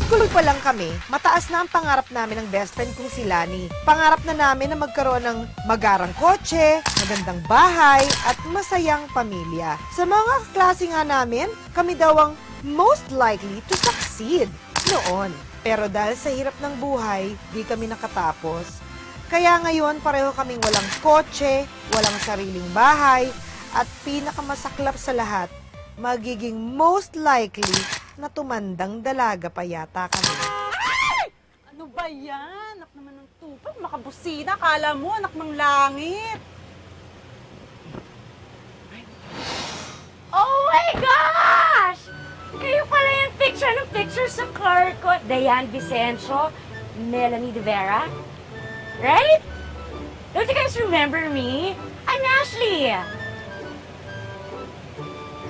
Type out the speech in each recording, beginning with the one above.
school pa lang kami, mataas na ang pangarap namin ng best friend kong si Lani. Pangarap na namin na magkaroon ng magarang kotse, magandang bahay, at masayang pamilya. Sa mga kaklase nga namin, kami daw ang most likely to succeed noon. Pero dahil sa hirap ng buhay, di kami nakatapos. Kaya ngayon, pareho kaming walang kotse, walang sariling bahay, at pinakamasaklap sa lahat, magiging most likely na tumandang dalaga pa yata kami. Ay! Ano ba yan? Anak naman ng tupad, makabusina. Kala mo, anak ng langit. Oh my gosh! Kayo pala yung picture sa car ko. Diane Vicencio, Melanie De Vera. Right? Don't you guys remember me? I'm Ashley.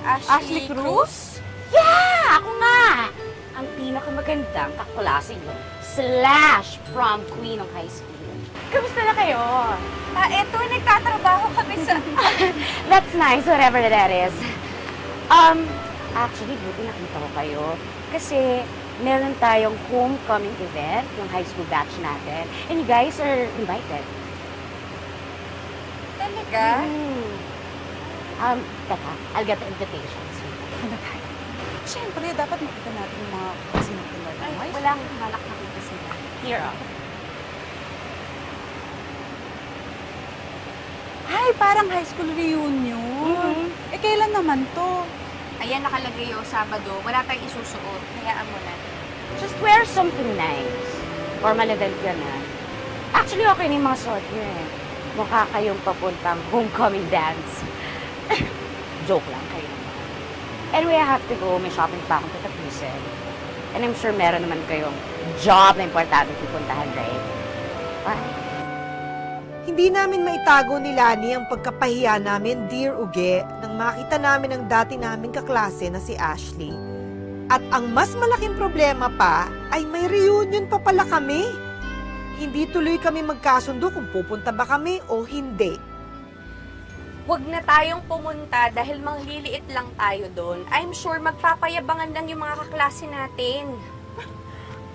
Ashley Cruz? Yeah! Ako nga! Ang pinakamagandang kaklase ko / prom queen ng high school. Kamusta na kayo? Eto, nagtatrabaho kami sa... That's nice, whatever that is. Actually, buti nakita ko kayo. Kasi meron tayong homecoming event ng high school batch natin. And you guys are invited. Talaga? Teka, I'll get the invitations. Ano tayo? Siyempre, dapat makita natin yung mga sinutunan. Ay, walang malak nakita sila. Here, oh. Ay, parang high school reunion. Eh, kailan naman to? Ayan, nakalagay yung Sabado. Wala tayong isusuot. Hayaan mo na. Just wear something nice. Formal event yan, ha? Actually, okay na yung mga suot niyo, eh. Mukha kayong papuntang homecoming dance. Joke lang kayo. Anyway, I have to go. May shopping pa akong tatapusin. And I'm sure meron naman kayong job na importante pupuntahan, right? Bye. Hindi namin maitago ni Lani ang pagkapahiya namin, Dear Uge, nang makita namin ang dati naming kaklase na si Ashley. At ang mas malaking problema pa ay may reunion pa pala kami. Hindi tuloy kami magkasundo kung pupunta ba kami o hindi. Huwag na tayong pumunta dahil mangliliit lang tayo doon. I'm sure magpapayabangan lang yung mga kaklase natin.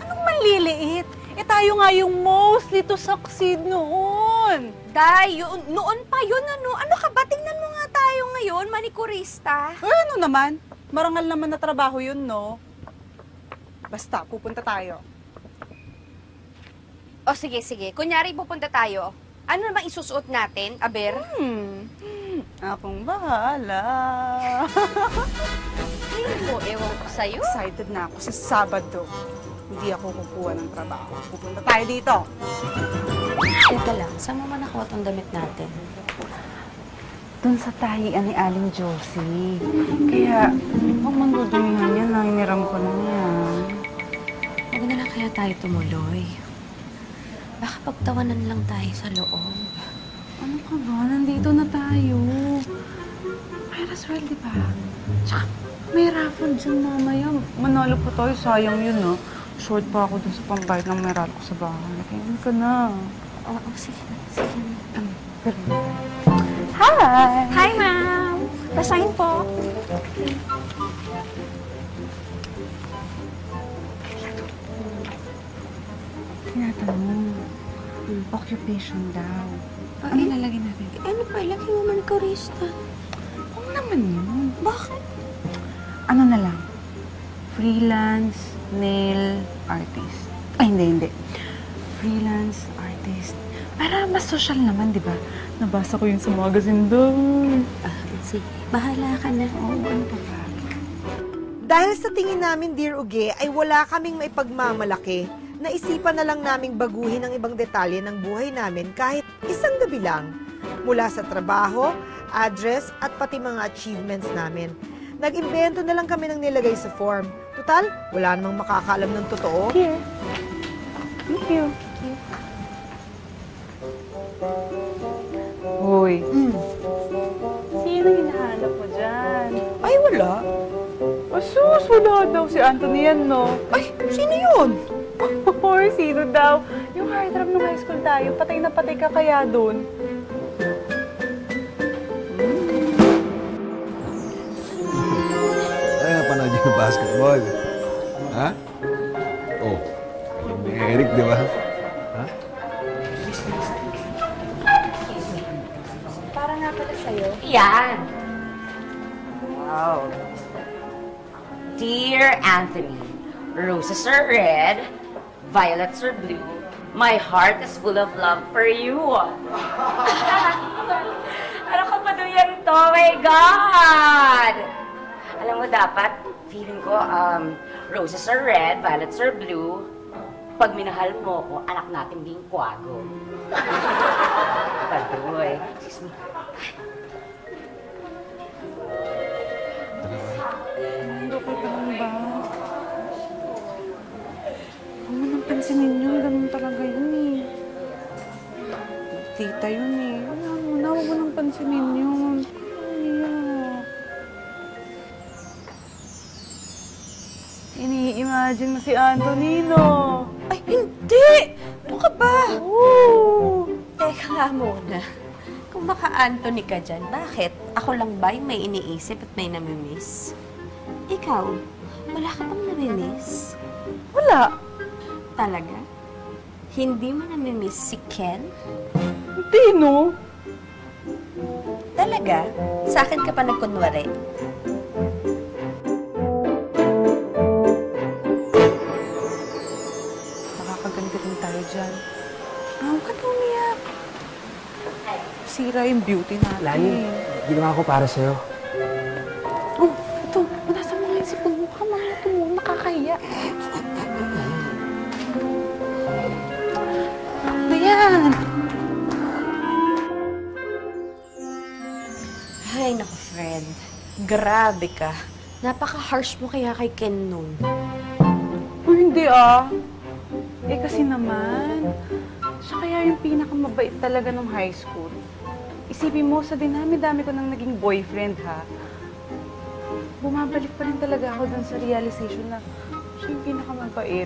Anong manliliit? Eh, tayo nga yung mostly to succeed noon. Day, noon pa yun, ano? Ano ka ba? Tingnan mo nga tayo ngayon, manikurista. Eh, ano naman? Marangal naman na trabaho yun, no? Basta, pupunta tayo. O sige, sige. Kunyari pupunta tayo. Ano namang isusuot natin, Aber? Akong bahala. Ewan ko sa'yo. Excited na ako sa Sabado. Hindi ako kukuha ng trabaho. Pupunta tayo dito. Teka lang, saan mo man nakuha itong damit natin? Doon sa tahian ni Aling Josie. Kaya, huwag manggudumihan yan. Nangingiram ko na yan. Huwag na lang kaya tayo tumuloy. Baka pagtawanan lang tayo sa loob. Ano ka ba? Nandito na tayo. Might as well, di ba? Tsaka, may raffle dyan mamaya. Manalo pa tayo. Sayang yun, no? Short pa ako dun sa pambayad ng meral ko sa bahay. Kaya ka na. Oo, sige. Sige. Hi! Hi, ma'am. Basahin po. Tinatanong. Occupation daw. Ano lalagay natin? Ano pa, ilagay mo man kurista. Huwag naman yun. Bakit? Ano na lang? Freelance nail artist. Ay, hindi. Freelance artist. Para mas social naman, di ba? Nabasa ko yun sa magazine doon. Sige, bahala ka na. Oo, ano pa ba? Dahil sa tingin namin, Dear Uge, ay wala kaming maipagmamalaki, naisipan na lang naming baguhin ang ibang detalye ng buhay namin kahit isang gabi lang. Mula sa trabaho, address, at pati mga achievements namin. Nag-imbento na lang kami ng nilagay sa form. Total, wala namang makakaalam ng totoo. Here. Thank you. Hoy. Sino hinahanap mo dyan? Ay, wala. Asus, wala daw si Anthony yan, no? Ay, sino yun? Hoy, sino daw? Yung heartthrob nung high school tayo, patay na patay ka kaya doon. Ay, napanood yung basketball. Ha? Eric, di ba? Para nga pala sa'yo. Yan. Wow. Dear Anthony, roses are red, violets are blue. My heart is full of love for you. Ano ka pa yan to? Oh my God! Alam mo, dapat, feeling ko, roses are red, violets are blue. Pag minahal mo ko, anak natin bingkwago. Padoy. Excuse me. Okay ka lang ba? Huwag mo nang pansinin yun. Ganun talaga yun eh. Tita yun eh. Ayan mo na, huwag mo nang pansinin yun. Iyak. Ini-imagine mo si Antonino. Ay, hindi! Ano ka ba? Oo. Teka nga muna. Kung baka Anthony ka dyan, bakit? Ako lang ba yung may iniisip at may namimiss? Ikaw, wala ka bang namimiss? Wala. Talaga? Hindi mo namimiss si Ken? Hindi, no? Talaga? Sa akin ka pa nagkunwari? Nakakagangat din tayo dyan. Huwag ka na umiyak. Sira yung beauty natin. Lani, ginawa ko para sa'yo. Oh, ito. Punasan mo nga yung sipon mo. Kamang ito mo. Nakakahiya. Ano yan? Ay, naku, friend. Grabe ka. Napaka-harsh mo kaya kay Ken nun. Hindi ah. Eh kasi naman, siya kaya yung pinakamabait talaga nung high school. Isipin mo, sa dinami-dami ko nang naging boyfriend ha, bumabalik pa rin talaga ako dun sa realization na siya yung pinakamabait.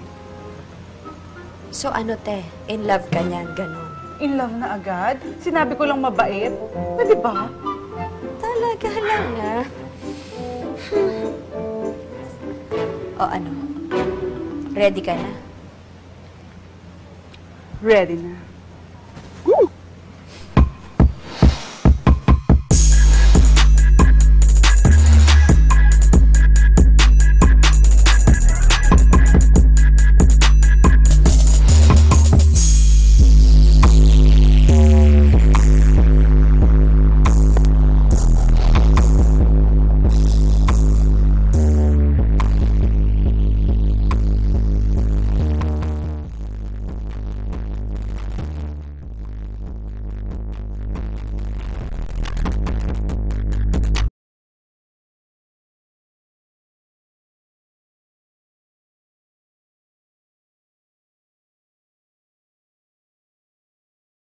So ano, te? In love ka niyan, ganon. In love na agad? Sinabi ko lang mabait? Pwede ba? Talaga lang, ah. O ano? Ready ka na? Ready na.